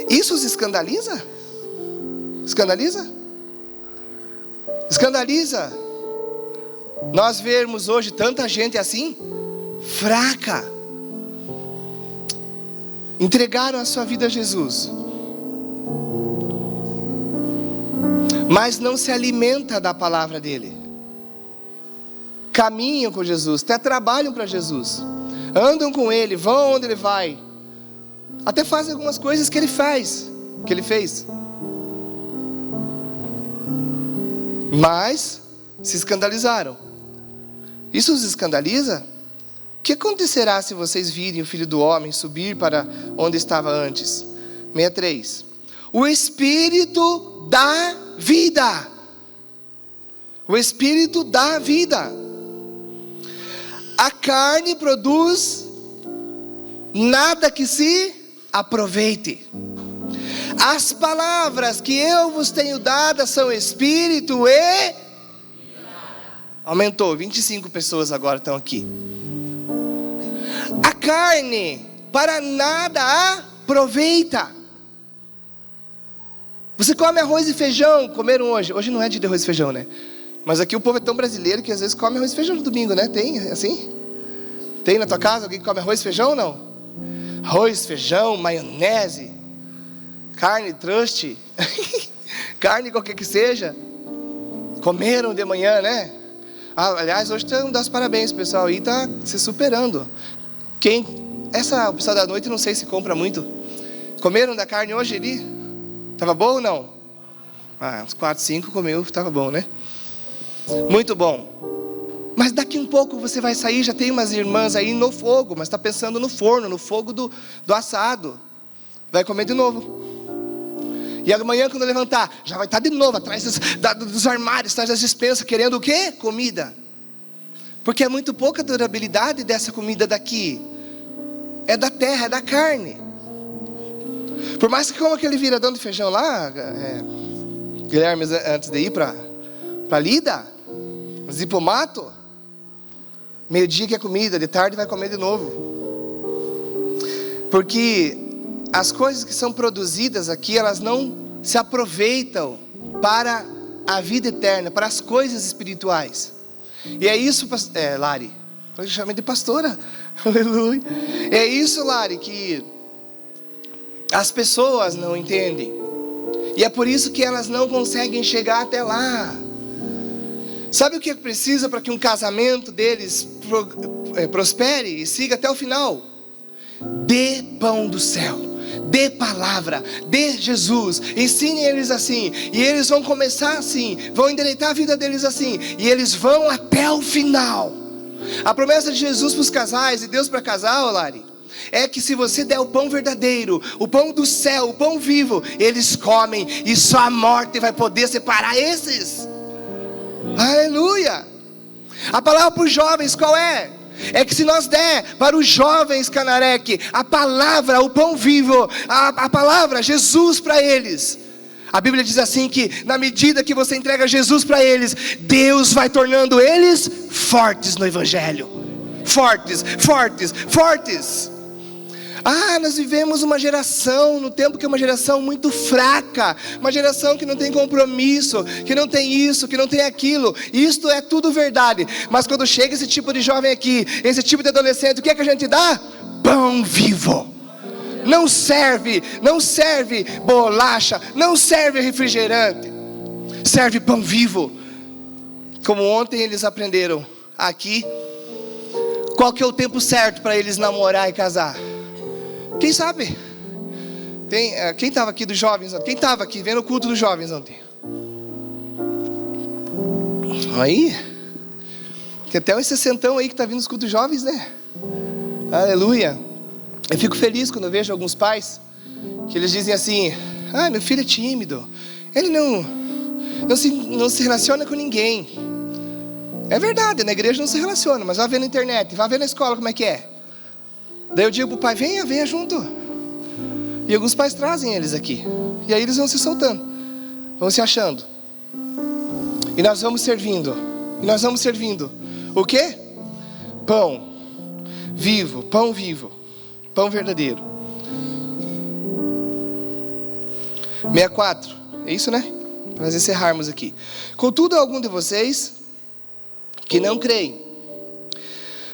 isso os escandaliza? Escandaliza? Escandaliza nós vermos hoje tanta gente assim, fraca, entregaram a sua vida a Jesus, mas não se alimenta da palavra dele. Caminham com Jesus, até trabalham para Jesus, andam com ele, vão onde ele vai, até fazem algumas coisas que ele fez, mas se escandalizaram. Isso os escandaliza? O que acontecerá se vocês virem o Filho do Homem subir para onde estava antes? 63. O Espírito dá vida. O Espírito dá vida. A carne produz nada que se aproveite. As palavras que eu vos tenho dadas são Espírito e... Aumentou, 25 pessoas agora estão aqui. A carne para nada aproveita. Você come arroz e feijão, comeram hoje. Hoje não é dia de arroz e feijão, né? Mas aqui o povo é tão brasileiro que às vezes come arroz e feijão no domingo, né? Tem assim? Tem na tua casa alguém que come arroz e feijão ou não? Arroz, feijão, maionese, carne, trust, carne qualquer que seja. Comeram de manhã, né? Aliás, hoje tem que dar os parabéns, o pessoal aí está se superando. O pessoal da noite não sei se compra muito. Comeram da carne hoje ali? Estava bom ou não? Uns 4, 5 comeu, estava bom, né? Muito bom. Mas daqui um pouco você vai sair, já tem umas irmãs aí no fogo, mas está pensando no forno, no fogo do assado. Vai comer de novo. E amanhã quando levantar, já vai estar de novo atrás dos armários, atrás das despensas, querendo o quê? Comida. Porque é muito pouca durabilidade dessa comida daqui. É da terra, é da carne. Por mais que coma aquele viradão de feijão lá, Guilherme, antes de ir para Lida, antes de ir para o mato, meio-dia que é comida, de tarde vai comer de novo. Porque as coisas que são produzidas aqui, elas não se aproveitam para a vida eterna, para as coisas espirituais. E é isso, Lari, eu chamei de pastora, aleluia. É isso, Lari, que as pessoas não entendem. E é por isso que elas não conseguem chegar até lá. Sabe o que precisa para que um casamento deles prospere e siga até o final? Dê pão do céu, dê palavra, dê Jesus. Ensine eles assim, e eles vão começar assim, vão endireitar a vida deles assim, e eles vão até o final. A promessa de Jesus para os casais, e Deus para casal, Lari, é que se você der o pão verdadeiro, o pão do céu, o pão vivo, eles comem, e só a morte vai poder separar esses. Aleluia. A palavra para os jovens qual é? É que se nós der para os jovens Canareque a palavra, o pão vivo, a palavra Jesus para eles, a Bíblia diz assim que na medida que você entrega Jesus para eles, Deus vai tornando eles fortes no Evangelho. Fortes, fortes, fortes. Nós vivemos uma geração, no tempo que é uma geração muito fraca, uma geração que não tem compromisso, que não tem isso, que não tem aquilo. Isto é tudo verdade. Mas quando chega esse tipo de jovem aqui, esse tipo de adolescente, o que é que a gente dá? Pão vivo. Não serve bolacha, não serve refrigerante, serve pão vivo. Como ontem eles aprenderam aqui, qual que é o tempo certo para eles namorar e casar? Quem sabe? Quem estava aqui dos jovens? Quem estava aqui vendo o culto dos jovens ontem? Aí, tem até uns 60 aí que está vindo os cultos jovens, né? Aleluia. Eu fico feliz quando eu vejo alguns pais que eles dizem assim: meu filho é tímido, ele não se relaciona com ninguém. É verdade, na igreja não se relaciona, mas vai ver na internet, vai ver na escola como é que é. Daí eu digo pro pai: venha junto. E alguns pais trazem eles aqui, e aí eles vão se soltando, vão se achando. E nós vamos servindo. O quê? Pão vivo, pão verdadeiro. 64, é isso, né? Para nós encerrarmos aqui. Contudo, algum de vocês que não creem,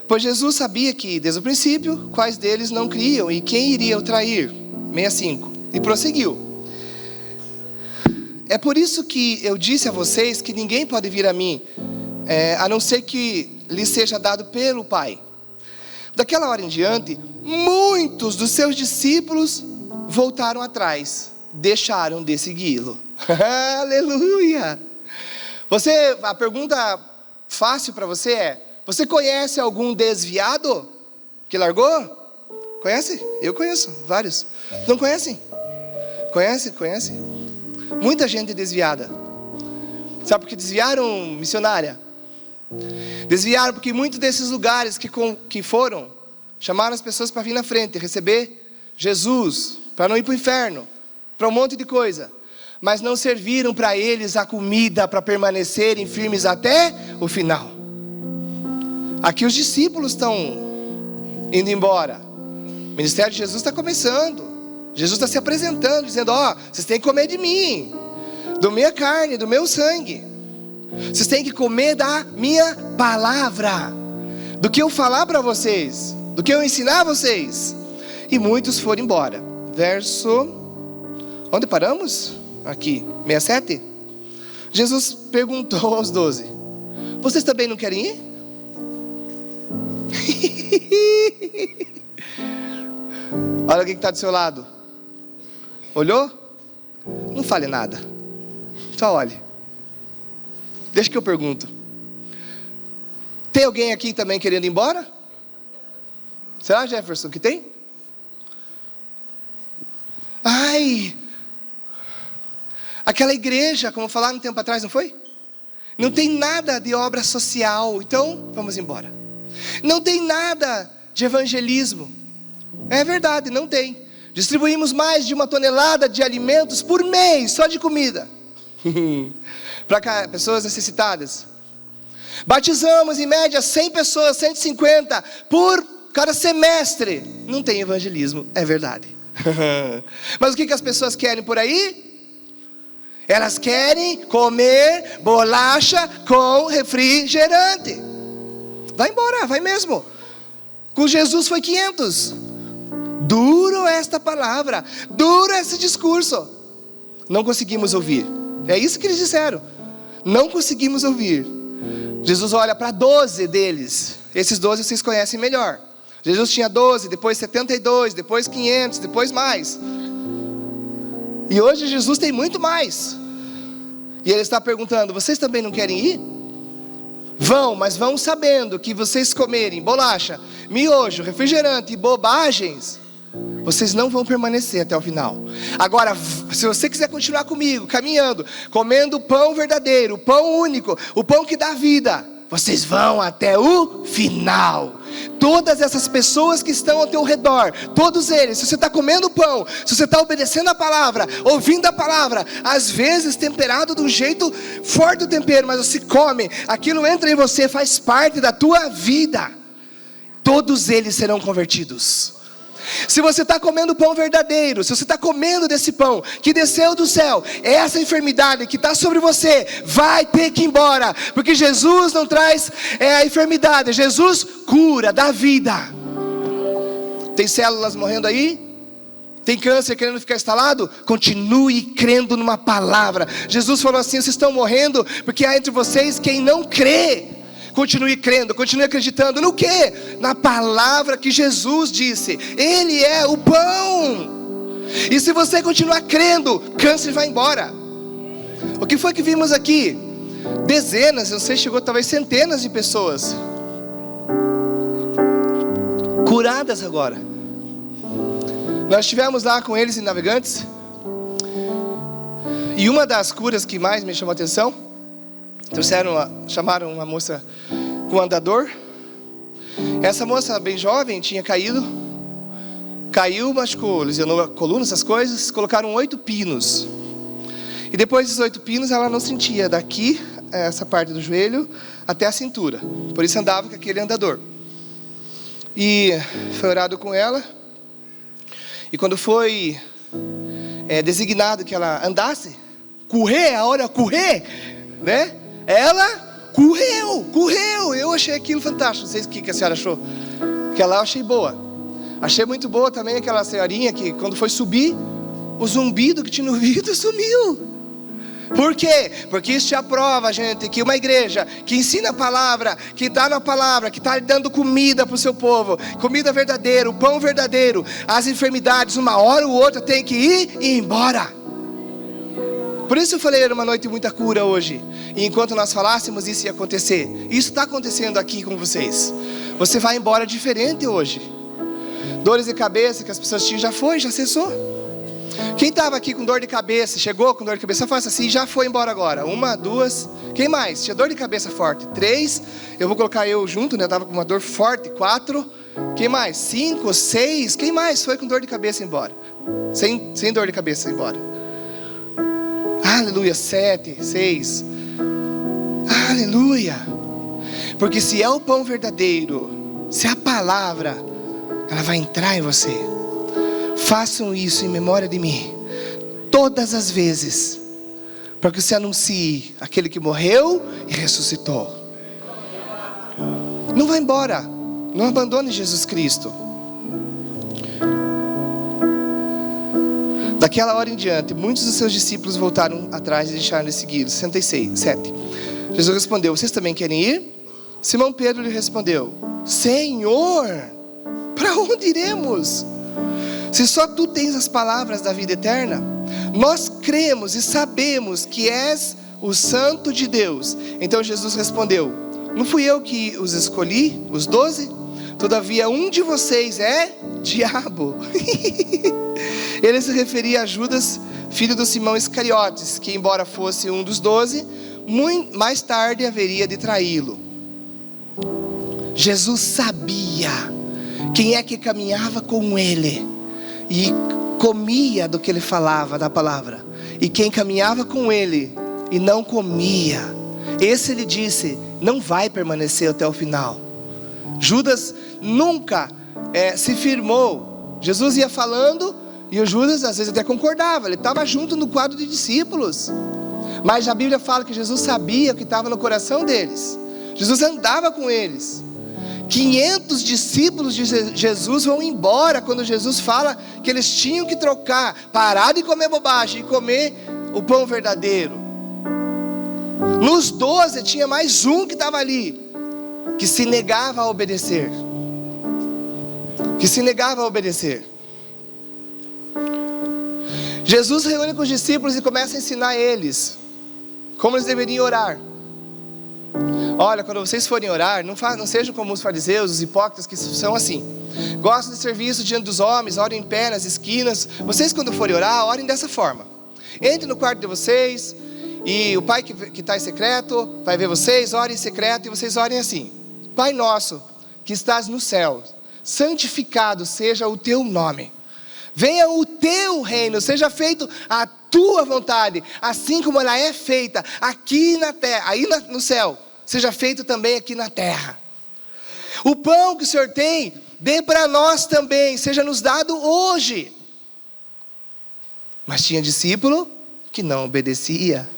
pois Jesus sabia que, desde o princípio, quais deles não criam e quem iria o trair. 65. E prosseguiu: é por isso que eu disse a vocês que ninguém pode vir a mim, a não ser que lhe seja dado pelo Pai. Daquela hora em diante, muitos dos seus discípulos voltaram atrás, deixaram de segui-lo. Aleluia! A pergunta fácil para você é: você conhece algum desviado que largou? Conhece? Eu conheço vários. Não conhecem? Conhece? Muita gente desviada. Sabe por que desviaram, missionária? Desviaram porque muitos desses lugares que foram, chamaram as pessoas para vir na frente, receber Jesus, para não ir para o inferno, para um monte de coisa. Mas não serviram para eles a comida para permanecerem firmes até o final. Aqui os discípulos estão indo embora. O ministério de Jesus está começando. Jesus está se apresentando, dizendo: vocês têm que comer de mim, da minha carne, do meu sangue. Vocês têm que comer da minha palavra, do que eu falar para vocês, do que eu ensinar a vocês. E muitos foram embora. Verso... onde paramos? Aqui, 67. Jesus perguntou aos 12: vocês também não querem ir? Olha alguém que está do seu lado. Olhou? Não fale nada, só olhe. Deixa que eu pergunto. Tem alguém aqui também querendo ir embora? Será, Jefferson, que tem? Aquela igreja, como falaram um tempo atrás, não foi? Não tem nada de obra social, então vamos embora. Não tem nada de evangelismo. É verdade, não tem. Distribuímos mais de 1 tonelada de alimentos por mês, só de comida, para pessoas necessitadas. Batizamos em média 100 pessoas, 150 por cada semestre. Não tem evangelismo, é verdade. Mas o que as pessoas querem por aí? Elas querem comer bolacha com refrigerante. Vai embora, vai mesmo. Com Jesus foi 500. Duro esta palavra, duro esse discurso. Não conseguimos ouvir. É isso que eles disseram. Não conseguimos ouvir. Jesus olha para 12 deles. Esses 12 vocês conhecem melhor. Jesus tinha 12, depois 72, depois 500, depois mais. E hoje Jesus tem muito mais. E ele está perguntando: vocês também não querem ir? Vão, mas vão sabendo que vocês comerem bolacha, miojo, refrigerante e bobagens, vocês não vão permanecer até o final. Agora, se você quiser continuar comigo, caminhando, comendo o pão verdadeiro, o pão único, o pão que dá vida, vocês vão até o final. Todas essas pessoas que estão ao teu redor, todos eles, se você está comendo pão, se você está obedecendo a palavra, ouvindo a palavra, às vezes temperado de um jeito forte o tempero, mas você come, aquilo entra em você, faz parte da tua vida. Todos eles serão convertidos. Se você está comendo pão verdadeiro, se você está comendo desse pão que desceu do céu, essa enfermidade que está sobre você vai ter que ir embora, porque Jesus não traz a enfermidade, Jesus cura, dá vida. Tem células morrendo aí? Tem câncer querendo ficar instalado? Continue crendo numa palavra. Jesus falou assim: vocês estão morrendo porque há entre vocês quem não crê. Continue crendo, continue acreditando no quê? Na palavra que Jesus disse. Ele é o pão. E se você continuar crendo, câncer vai embora. O que foi que vimos aqui? Dezenas, não sei, chegou talvez centenas de pessoas curadas agora. Nós estivemos lá com eles em Navegantes. E uma das curas que mais me chamou a atenção, chamaram uma moça com andador. Essa moça bem jovem tinha caiu, machucou, lesionou a coluna, essas coisas. Colocaram 8 pinos. E depois desses 8 pinos ela não sentia daqui, essa parte do joelho, até a cintura. Por isso andava com aquele andador. E foi orado com ela. E quando foi designado que ela andasse, correr, né? Ela correu. Eu achei aquilo fantástico. Não sei o que a senhora achou. Aquela eu achei boa. Achei muito boa também aquela senhorinha que quando foi subir, o zumbido que tinha no ouvido sumiu. Por quê? Porque isso te aprova, gente, que uma igreja que ensina a palavra, que está na palavra, que está dando comida para o seu povo, comida verdadeira, o pão verdadeiro, as enfermidades, uma hora ou outra tem que ir e embora. Por isso eu falei, era uma noite de muita cura hoje. E enquanto nós falássemos, isso ia acontecer. Isso está acontecendo aqui com vocês. Você vai embora diferente hoje. Dores de cabeça que as pessoas tinham, já cessou. Quem estava aqui com dor de cabeça, chegou com dor de cabeça, faça assim, já foi embora agora. 1, 2, quem mais? Tinha dor de cabeça forte. 3, eu vou colocar eu junto, né? Estava com uma dor forte. 4, quem mais? 5, 6, quem mais foi com dor de cabeça embora? Sem dor de cabeça embora. Aleluia, 7, 6. Aleluia. Porque se é o pão verdadeiro, se é a palavra, ela vai entrar em você. Façam isso em memória de mim, todas as vezes, para que você anuncie aquele que morreu e ressuscitou. Não vá embora, não abandone Jesus Cristo. Daquela hora em diante, muitos dos seus discípulos voltaram atrás e deixaram de segui-lo. 67. Jesus respondeu: vocês também querem ir? Simão Pedro lhe respondeu: Senhor, para onde iremos? Se só tu tens as palavras da vida eterna. Nós cremos e sabemos que és o Santo de Deus. Então Jesus respondeu: não fui eu que os escolhi, os 12? Todavia um de vocês é diabo. Ele se referia a Judas, filho do Simão Iscariotes, que embora fosse um dos 12, muito mais tarde haveria de traí-lo. Jesus sabia quem é que caminhava com ele e comia do que ele falava, da palavra. E quem caminhava com ele e não comia, esse ele disse, não vai permanecer até o final. Judas nunca se firmou. Jesus ia falando e o Judas às vezes até concordava, ele estava junto no quadro de discípulos. Mas a Bíblia fala que Jesus sabia o que estava no coração deles. Jesus andava com eles. 500 discípulos de Jesus vão embora quando Jesus fala que eles tinham que trocar, parar de comer bobagem e comer o pão verdadeiro. Nos 12 tinha mais um que estava ali, que se negava a obedecer. Jesus reúne com os discípulos e começa a ensinar eles como eles deveriam orar. Olha, quando vocês forem orar, não sejam como os fariseus, os hipócritas que são assim. Gostam de serviço diante dos homens, orem em pé nas esquinas. Vocês quando forem orar, orem dessa forma. Entrem no quarto de vocês e o Pai que está em secreto vai ver vocês, orem em secreto e vocês orem assim. Pai nosso que estás no céu, santificado seja o teu nome. Venha o teu reino, seja feito a tua vontade, assim como ela é feita aqui na terra, aí no céu, seja feito também aqui na terra. O pão que o Senhor tem, dê para nós também, seja nos dado hoje. Mas tinha discípulo que não obedecia,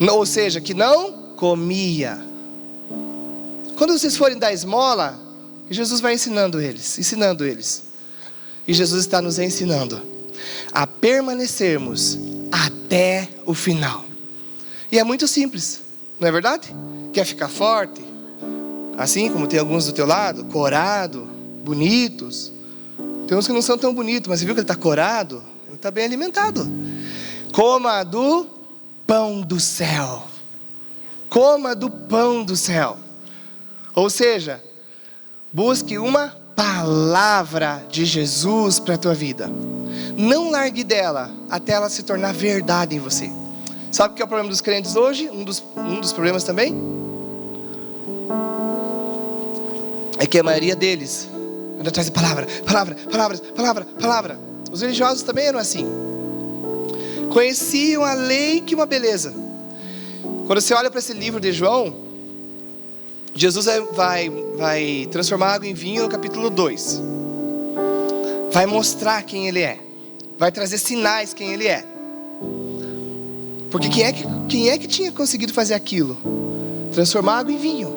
ou seja, que não comia. Quando vocês forem dar esmola, Jesus vai ensinando eles. E Jesus está nos ensinando a permanecermos até o final. E é muito simples, não é verdade? Quer ficar forte? Assim como tem alguns do teu lado, corado, bonitos. Tem uns que não são tão bonitos, mas você viu que ele está corado? Ele está bem alimentado. Coma do pão do céu. Coma do pão do céu. Ou seja, busque uma palavra de Jesus para a tua vida. Não largue dela até ela se tornar verdade em você. Sabe o que é o problema dos crentes hoje? Um dos problemas também é que a maioria deles anda atrás de palavra. Os religiosos também eram assim. Conheciam a lei que uma beleza. Quando você olha para esse livro de João, Jesus vai transformar água em vinho no capítulo 2. Vai mostrar quem ele é. Vai trazer sinais quem ele é. Porque quem é que tinha conseguido fazer aquilo? Transformar água em vinho.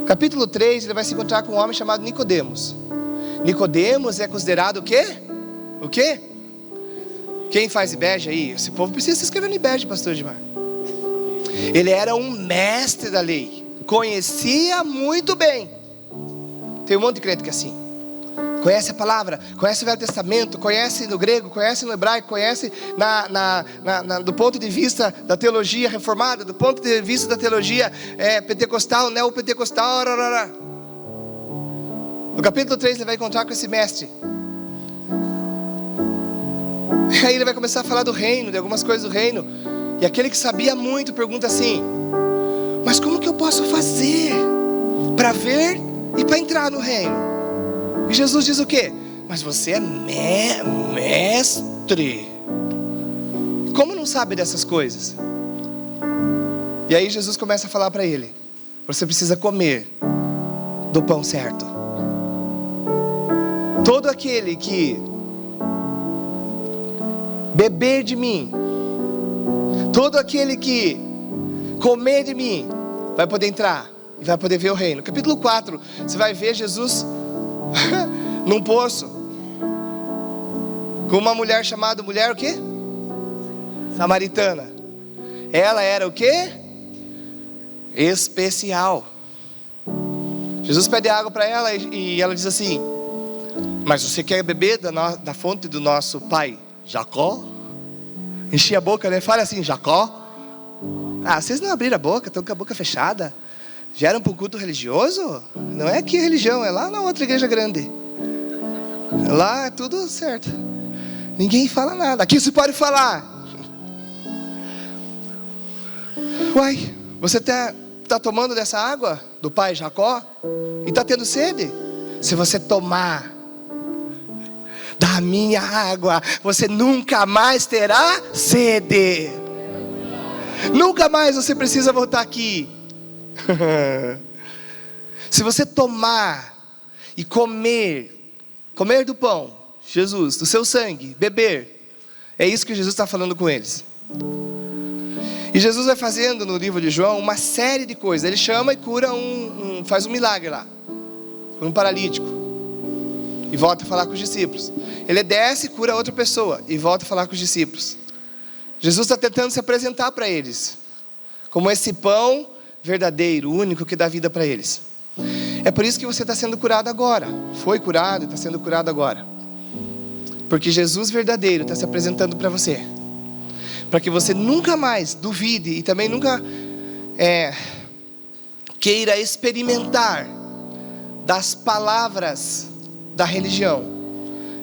Capítulo 3, ele vai se encontrar com um homem chamado Nicodemos. Nicodemos é considerado o quê? O quê? Quem faz IBEG aí? Esse povo precisa se inscrever no IBEG, pastor Edmar. Ele era um mestre da lei. Conhecia muito bem. Tem um monte de crente que é assim. Conhece a palavra, conhece o Velho Testamento, conhece no grego, conhece no hebraico, conhece do ponto de vista da teologia reformada, do ponto de vista da teologia pentecostal, neopentecostal. No capítulo 3 ele vai encontrar com esse mestre. E aí ele vai começar a falar do reino, de algumas coisas do reino. E aquele que sabia muito pergunta assim: mas como que eu posso fazer para ver e para entrar no reino? E Jesus diz o quê? Mas você é mestre. Como não sabe dessas coisas? E aí Jesus começa a falar para ele: você precisa comer do pão certo. Todo aquele que beber de mim, todo aquele que comer de mim, vai poder entrar e vai poder ver o reino. Capítulo 4, você vai ver Jesus num poço, com uma mulher chamada mulher o quê? Samaritana. Ela era o quê? Especial. Jesus pede água para ela e ela diz assim: mas você quer beber da fonte do nosso pai Jacó? Enchia a boca, né? Fala assim: Jacó. Ah, vocês não abriram a boca, estão com a boca fechada. Vieram para um culto religioso? Não é aqui religião, é lá na outra igreja grande. Lá é tudo certo. Ninguém fala nada. Aqui você pode falar. Uai, você tá tomando dessa água do pai Jacó e está tendo sede? Se você tomar da minha água, você nunca mais terá sede. Nunca mais você precisa voltar aqui. Se você tomar e comer do pão, Jesus, do seu sangue, beber, é isso que Jesus está falando com eles. E Jesus vai fazendo no livro de João uma série de coisas. Ele chama e cura faz um milagre lá, um paralítico, e volta a falar com os discípulos. Ele desce e cura outra pessoa e volta a falar com os discípulos. Jesus está tentando se apresentar para eles como esse pão verdadeiro, único, que dá vida para eles. É por isso que você está sendo curado agora. Foi curado e está sendo curado agora, porque Jesus verdadeiro está se apresentando para você, para que você nunca mais duvide e também nunca queira experimentar das palavras da religião.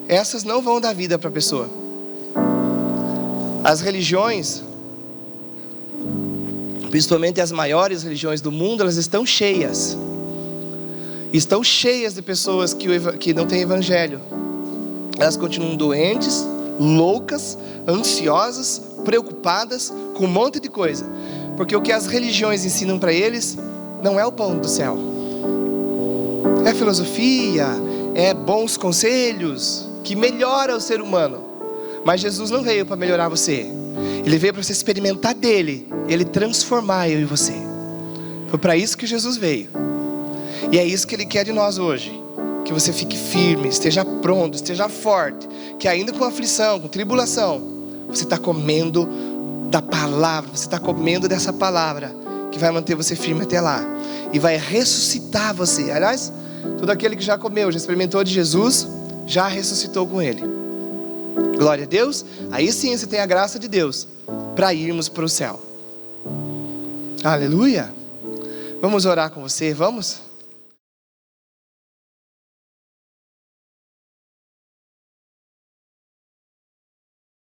Essas não vão dar vida para a pessoa. As religiões, principalmente as maiores religiões do mundo, elas estão cheias de pessoas que não têm evangelho. Elas continuam doentes, loucas, ansiosas, preocupadas com um monte de coisa, porque o que as religiões ensinam para eles não é o pão do céu, é filosofia, é bons conselhos que melhora o ser humano. Mas Jesus não veio para melhorar você, Ele veio para você experimentar dele, Ele transformar eu e você. Foi para isso que Jesus veio, e é isso que Ele quer de nós hoje. Que você fique firme, esteja pronto, esteja forte, que ainda com aflição, com tribulação, você está comendo da palavra, você está comendo dessa palavra, que vai manter você firme até lá, e vai ressuscitar você. Aliás, todo aquele que já comeu, já experimentou de Jesus, já ressuscitou com Ele. Glória a Deus. Aí sim você tem a graça de Deus para irmos para o céu. Aleluia. Vamos orar com você, vamos?